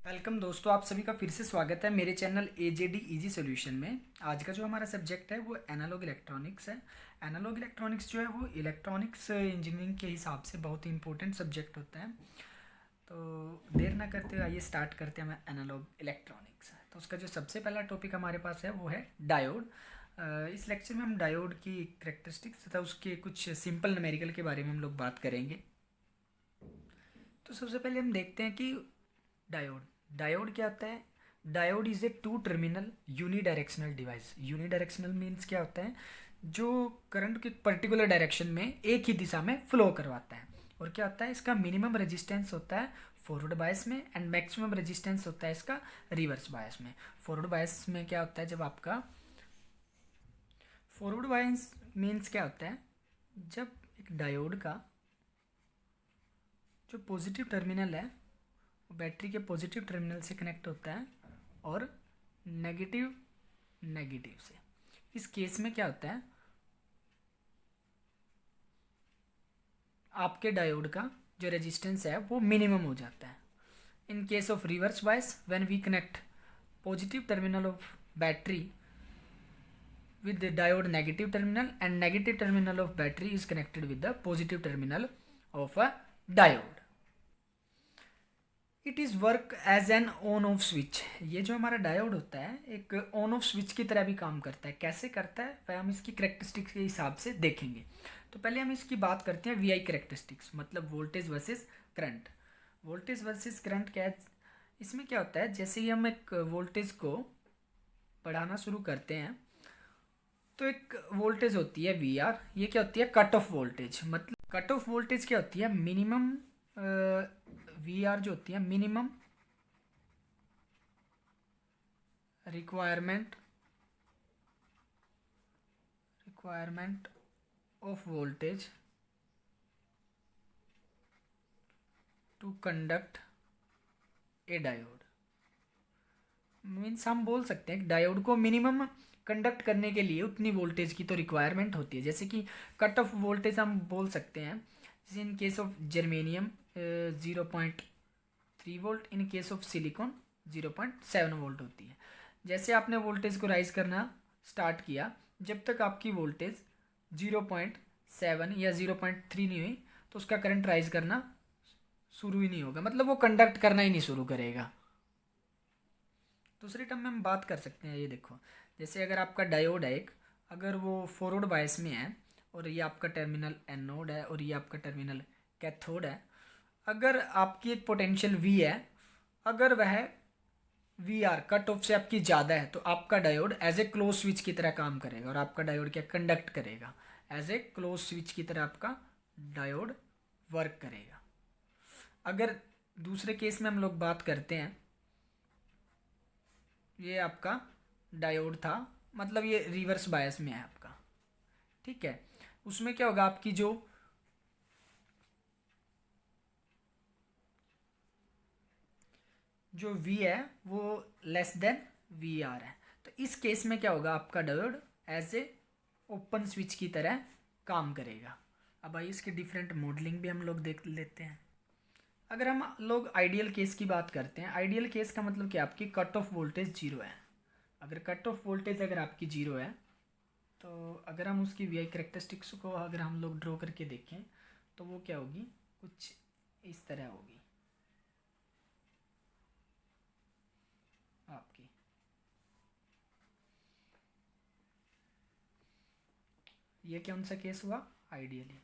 Welcome दोस्तों, आप सभी का फिर से स्वागत है मेरे चैनल AJD इजी सॉल्यूशन में। आज का जो हमारा सब्जेक्ट है वो एनालॉग इलेक्ट्रॉनिक्स है। एनालॉग इलेक्ट्रॉनिक्स जो है वो इलेक्ट्रॉनिक्स इंजीनियरिंग के हिसाब से बहुत ही इंपॉर्टेंट सब्जेक्ट होता है। तो देर ना करते हुए आइए स्टार्ट करते हैं हम एनालॉग इलेक्ट्रॉनिक्स। तो उसका जो सबसे पहला टॉपिक हमारे पास है वो है डायोड। इस लेक्चर में हम डायोड की करेक्टरिस्टिक्स तथा उसके कुछ सिंपल न्यूमेरिकल के बारे में हम लोग बात करेंगे। तो सबसे पहले हम देखते हैं कि डायोड डायोड क्या होता है। Diode is a two terminal unidirectional device. Unidirectional means क्या होता है, जो करंट की पर्टिकुलर डायरेक्शन में एक ही दिशा में फ्लो करवाता है। और क्या होता है, इसका मिनिमम रेजिस्टेंस होता है फॉरवर्ड बायस में एंड मैक्सिमम रेजिस्टेंस होता है इसका रिवर्स बायस में। फॉरवर्ड बायस में क्या होता है, जब आपका फॉरवर्ड बायस मीन्स क्या होता है, जब एक डायोड का जो पॉजिटिव टर्मिनल है बैटरी के पॉजिटिव टर्मिनल से कनेक्ट होता है और नेगेटिव नेगेटिव से। इस केस में क्या होता है, आपके डायोड का जो रेजिस्टेंस है वो मिनिमम हो जाता है। In case of reverse bias when we connect positive terminal of battery with the diode negative terminal and negative terminal of battery is connected with the positive terminal of a diode. It is work as an on off switch. ये जो हमारा diode होता है एक on off switch की तरह भी काम करता है। कैसे करता है वह हम इसकी करेक्टरिस्टिक्स के हिसाब से देखेंगे। तो पहले हम इसकी बात करते हैं VI करेक्टरिस्टिक्स, मतलब voltage versus current. Voltage versus current क्या है, इसमें क्या होता है, जैसे ही हम एक वोल्टेज को बढ़ाना शुरू करते हैं तो एक वोल्टेज होती है VR। ये क्या होती है, कट ऑफ वोल्टेज। मतलब कट ऑफ वोल्टेज क्या होती है, मिनिमम VR जो होती है minimum requirement of voltage to conduct a diode. Means हम बोल सकते हैं डायोड को मिनिमम कंडक्ट करने के लिए उतनी वोल्टेज की तो रिक्वायरमेंट होती है। जैसे कि कट ऑफ वोल्टेज हम बोल सकते हैं, जैसे इन case of germanium 0.3 volt, in case of silicon 0.7 volt होती है। जैसे आपने वोल्टेज को राइज करना स्टार्ट किया, जब तक आपकी वोल्टेज 0.7 या 0.3 नहीं हुई तो उसका करंट राइज करना शुरू ही नहीं होगा, मतलब वो कंडक्ट करना ही नहीं शुरू करेगा। दूसरे टर्म में हम बात कर सकते हैं, ये देखो, जैसे अगर आपका डायोड है एक, अगर वो फॉरवर्ड बायस में है और ये आपका टर्मिनल एनोड है और ये आपका टर्मिनल कैथोड है, अगर आपकी एक पोटेंशियल V है, अगर वह VR कट ऑफ से आपकी ज़्यादा है तो आपका diode as a close switch की तरह काम करेगा और आपका डायोड क्या कंडक्ट करेगा, एज ए क्लोज स्विच की तरह आपका डायोड वर्क करेगा। अगर दूसरे केस में हम लोग बात करते हैं, ये आपका डायोड था, मतलब ये रिवर्स बायस में है आपका, ठीक है। उसमें क्या होगा, आपकी जो V है वो लेस देन VR है। तो इस केस में क्या होगा, आपका diode as a open switch की तरह काम करेगा। अब आइए इसके डिफरेंट मॉडलिंग भी हम लोग देख लेते हैं। अगर हम लोग आइडियल केस की बात करते हैं, आइडियल केस का मतलब क्या, आपकी कट ऑफ वोल्टेज 0 है। अगर कट ऑफ वोल्टेज अगर आपकी 0 है तो अगर हम उसकी VI करेक्टरिस्टिक्स को अगर हम लोग ड्रॉ करके देखें तो वो क्या होगी, कुछ इस तरह होगी आपकी। ये कौन सा केस हुआ, आइडियली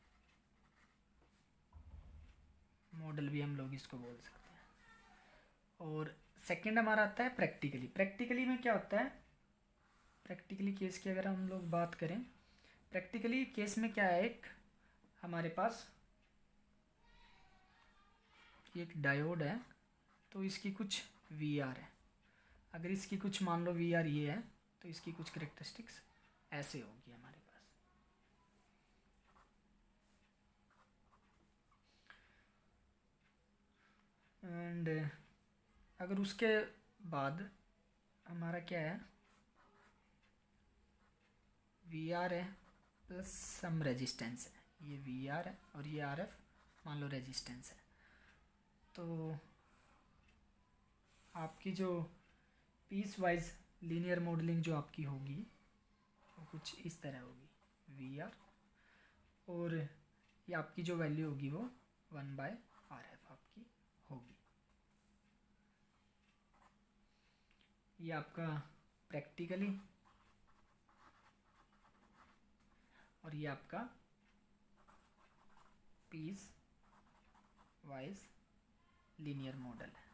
मॉडल भी हम लोग इसको बोल सकते हैं। और सेकंड हमारा आता है प्रैक्टिकली। प्रैक्टिकली में क्या होता है, प्रैक्टिकली केस की अगर हम लोग बात करें, प्रैक्टिकली केस में क्या है, एक हमारे पास एक डायोड है तो इसकी कुछ VR है। अगर इसकी कुछ मान लो VR ये है तो इसकी कुछ करेक्टरिस्टिक्स ऐसे होगी हमारे पास। एंड अगर उसके बाद हमारा क्या है, VR है प्लस सम रेजिस्टेंस है, ये VR है और ये RF मान लो रेजिस्टेंस है। तो आपकी जो पीस वाइज लीनियर मॉडलिंग जो आपकी होगी वो कुछ इस तरह होगी वी आर, और ये आपकी जो वैल्यू होगी वो 1/RF आपकी होगी। ये आपका प्रैक्टिकली, और ये आपका पीस वाइज लीनियर मॉडल है।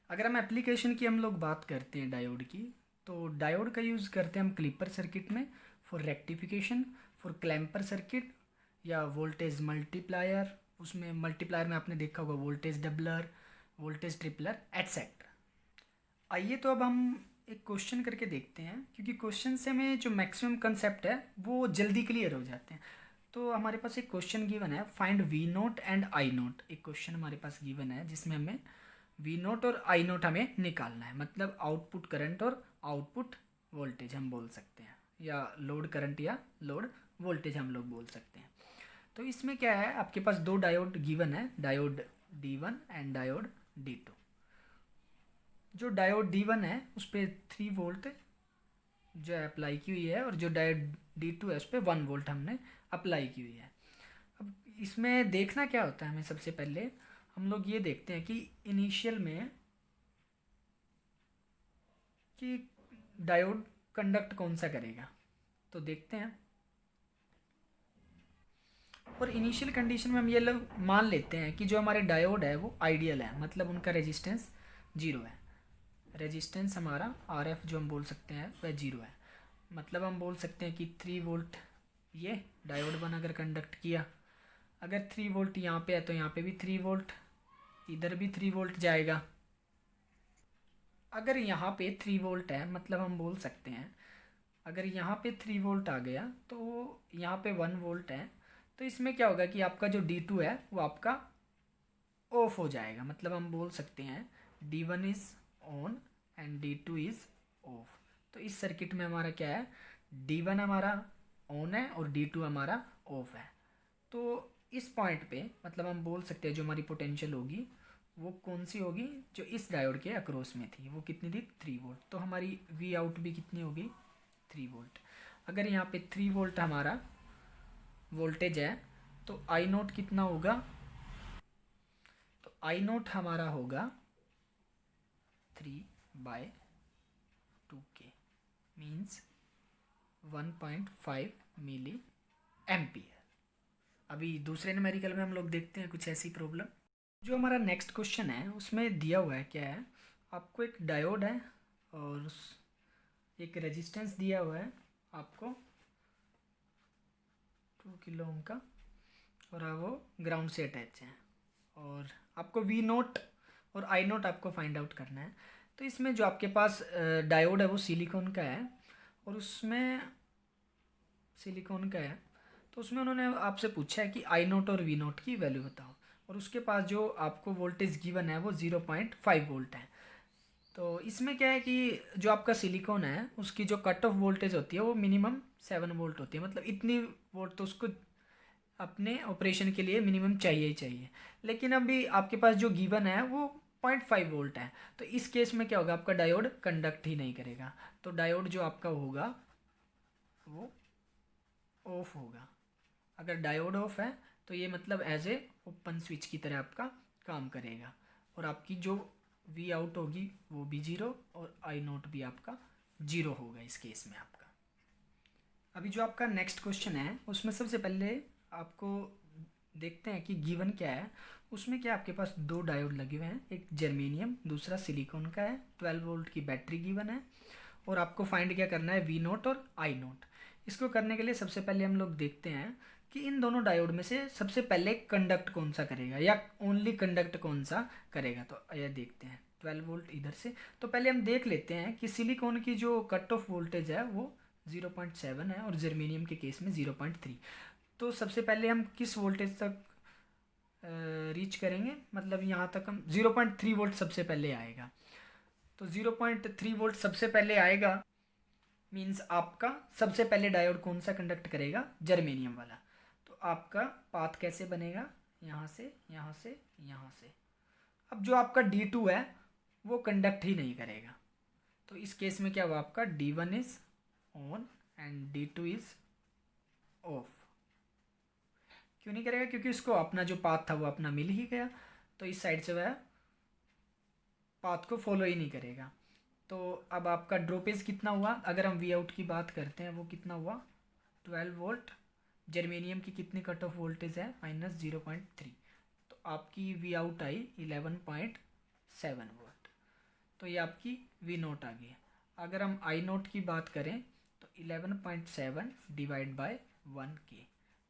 अगर हम एप्लीकेशन की हम लोग बात करते हैं डायोड की, तो डायोड का यूज़ करते हैं हम क्लिपर सर्किट में for rectification, for clamper circuit या वोल्टेज मल्टीप्लायर। उसमें मल्टीप्लायर में आपने देखा होगा voltage doubler, voltage tripler etcetera. आइए तो अब हम एक क्वेश्चन करके देखते हैं, क्योंकि क्वेश्चन से हमें जो मैक्सिमम कंसेप्ट है वो जल्दी क्लियर हो जाते हैं। तो हमारे पास एक क्वेश्चन गिवन है, find V naught and I naught. एक क्वेश्चन हमारे पास गिवन है जिसमें हमें वी नोट और आई नोट हमें निकालना है, मतलब आउटपुट करंट और आउटपुट वोल्टेज हम बोल सकते हैं, या लोड करंट या लोड वोल्टेज हम लोग बोल सकते हैं। तो इसमें क्या है, आपके पास दो डायोड गिवन है, diode D1 and diode D2। जो डायोड D1 है उस पर 3 वोल्ट जो है अप्लाई की हुई है, और जो डायोड D2 है उस पर 1 वोल्ट हमने अप्लाई की हुई है। अब इसमें देखना क्या होता है, हमें सबसे पहले हम लोग ये देखते हैं कि इनिशियल में कि डायोड कंडक्ट कौन सा करेगा, तो देखते हैं। और इनिशियल कंडीशन में हम ये लोग मान लेते हैं कि जो हमारे डायोड है वो आइडियल है, मतलब उनका रेजिस्टेंस 0 है। रेजिस्टेंस हमारा RF जो हम बोल सकते हैं वह 0 है, मतलब हम बोल सकते हैं कि 3 वोल्ट ये डायोड 1 अगर कंडक्ट किया, अगर 3 वोल्ट यहाँ पे है तो यहाँ पे भी 3 वोल्ट, इधर भी 3 वोल्ट जाएगा। अगर यहाँ पे 3 वोल्ट है, मतलब हम बोल सकते हैं अगर यहाँ पे 3 वोल्ट आ गया तो यहाँ पे 1 वोल्ट है, तो इसमें क्या होगा कि आपका जो D2 है वो आपका ऑफ हो जाएगा, मतलब हम बोल सकते हैं D1 is on and D2 is of. तो इस सर्किट में हमारा क्या है, D1 हमारा ऑन है और D2 हमारा ऑफ है। तो इस पॉइंट पे मतलब हम बोल सकते हैं जो हमारी पोटेंशियल होगी वो कौन सी होगी, जो इस डायोड के अक्रॉस में थी वो कितनी थी, 3 वोल्ट। तो हमारी वी आउट भी कितनी होगी, 3 वोल्ट। अगर यहाँ पे 3 वोल्ट हमारा वोल्टेज है तो आई नोट कितना होगा, तो आई नोट हमारा होगा 3/2K मीन्स 1.5 मिली एम्पियर। अभी दूसरे न्यूमेरिकल में हम लोग देखते हैं कुछ ऐसी प्रॉब्लम। जो हमारा नेक्स्ट क्वेश्चन है उसमें दिया हुआ है क्या है, आपको एक डायोड है और एक रेजिस्टेंस दिया हुआ है आपको 2 किलो ओम का, और वो ग्राउंड से अटैच है, और आपको वी नोट और आई नोट आपको फाइंड आउट करना है। तो इसमें जो आपके पास डायोड है वो सिलिकॉन का है, और उसमें सिलिकॉन का है, तो उसमें उन्होंने आपसे पूछा है कि आई नोट और वी नोट की वैल्यू बताओ, और उसके पास जो आपको वोल्टेज गिवन है वो 0.5 वोल्ट है। तो इसमें क्या है कि जो आपका सिलिकॉन है उसकी जो कट ऑफ वोल्टेज होती है वो मिनिमम 7 वोल्ट होती है, मतलब इतनी वोल्ट तो उसको अपने ऑपरेशन के लिए मिनिमम चाहिए ही चाहिए। लेकिन अभी आपके पास जो गिवन है वो 0.5 वोल्ट है, तो इस केस में क्या होगा, आपका डायोड कंडक्ट ही नहीं करेगा, तो डायोड जो आपका होगा वो ऑफ होगा। अगर डायोड ऑफ है तो ये मतलब एज ए ओपन स्विच की तरह आपका काम करेगा, और आपकी जो वी आउट होगी वो भी 0 और आई नोट भी आपका 0 होगा इस केस में आपका। अभी जो आपका नेक्स्ट क्वेश्चन है उसमें सबसे पहले आपको देखते हैं कि गिवन क्या है। उसमें क्या आपके पास दो डायोड लगे हुए हैं, एक जर्मेनियम दूसरा सिलिकॉन का है, 12 वोल्ट की बैटरी गिवन है, और आपको फाइंड क्या करना है, वी नोट और आई नोट। इसको करने के लिए सबसे पहले हम लोग देखते हैं कि इन दोनों डायोड में से सबसे पहले कंडक्ट कौन सा करेगा या ओनली कंडक्ट कौन सा करेगा। तो यह देखते हैं 12 वोल्ट इधर से, तो पहले हम देख लेते हैं कि सिलिकॉन की जो कट ऑफ वोल्टेज है वो 0.7 है और जर्मेनियम के केस में 0.3। तो सबसे पहले हम किस वोल्टेज तक रीच करेंगे, मतलब यहाँ तक हम 0.3 वोल्ट सबसे पहले आएगा। तो 0.3 वोल्ट सबसे पहले आएगा, मीन्स आपका सबसे पहले डायोड कौन सा कंडक्ट करेगा, जर्मेनियम वाला। तो आपका पाथ कैसे बनेगा, यहाँ से यहाँ से यहाँ से। अब जो आपका D2 है वो कंडक्ट ही नहीं करेगा, तो इस केस में क्या हुआ, आपका D1 is on and D2 is of. क्यों नहीं करेगा, क्योंकि उसको अपना जो पाथ था वो अपना मिल ही गया, तो इस साइड से वह पाथ को फॉलो ही नहीं करेगा। तो अब आपका ड्रॉपेज कितना हुआ, अगर हम वी आउट की बात करते हैं वो कितना हुआ, 12 वोल्ट। जर्मेनियम की कितनी कट ऑफ वोल्टेज है, -0.3, तो आपकी वी आउट आई 11.7 वोल्ट। तो ये आपकी वी नोट आ गई। अगर हम आई नोट की बात करें तो 11.7 डिवाइड बाय 1K,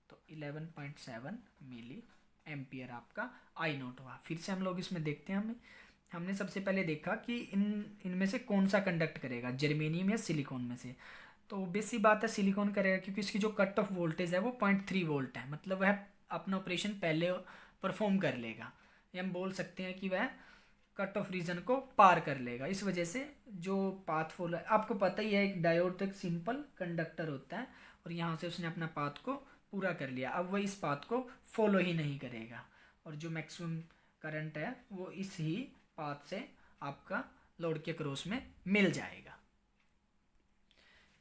तो 11.7 मिली एम्पियर आपका आई नोट हुआ। फिर से हम लोग इसमें देखते हैं, हमने सबसे पहले देखा कि इनमें से कौन सा कंडक्ट करेगा, जर्मेनियम या सिलिकॉन में से। तो बेसिक बात है सिलिकॉन करेगा, क्योंकि इसकी जो कट ऑफ वोल्टेज है वो 0.3 वोल्ट है, मतलब वह अपना ऑपरेशन पहले परफॉर्म कर लेगा, या हम बोल सकते हैं कि वह कट ऑफ रीजन को पार कर लेगा। इस वजह से जो पाथ फॉलो है, आपको पता ही है एक डायोड तो एक सिंपल कंडक्टर होता है, और यहाँ से उसने अपना पाथ को पूरा कर लिया, अब वह इस पाथ को फॉलो ही नहीं करेगा, और जो मैक्सिमम करंट है वो इस ही पाथ से आपका लोड के क्रॉस में मिल जाएगा।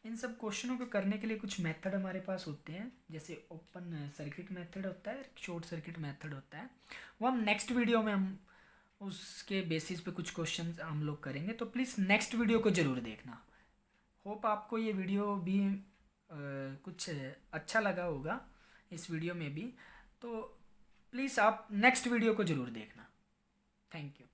इन सब क्वेश्चनों को करने के लिए कुछ मेथड हमारे पास होते हैं, जैसे ओपन सर्किट मेथड होता है, शॉर्ट सर्किट मेथड होता है, वो हम नेक्स्ट वीडियो में हम उसके बेसिस पे कुछ क्वेश्चंस हम लोग करेंगे, तो प्लीज़ नेक्स्ट वीडियो को ज़रूर देखना। होप आपको ये वीडियो भी कुछ अच्छा लगा होगा इस वीडियो में भी, तो प्लीज़ आप नेक्स्ट वीडियो को ज़रूर देखना। Thank you.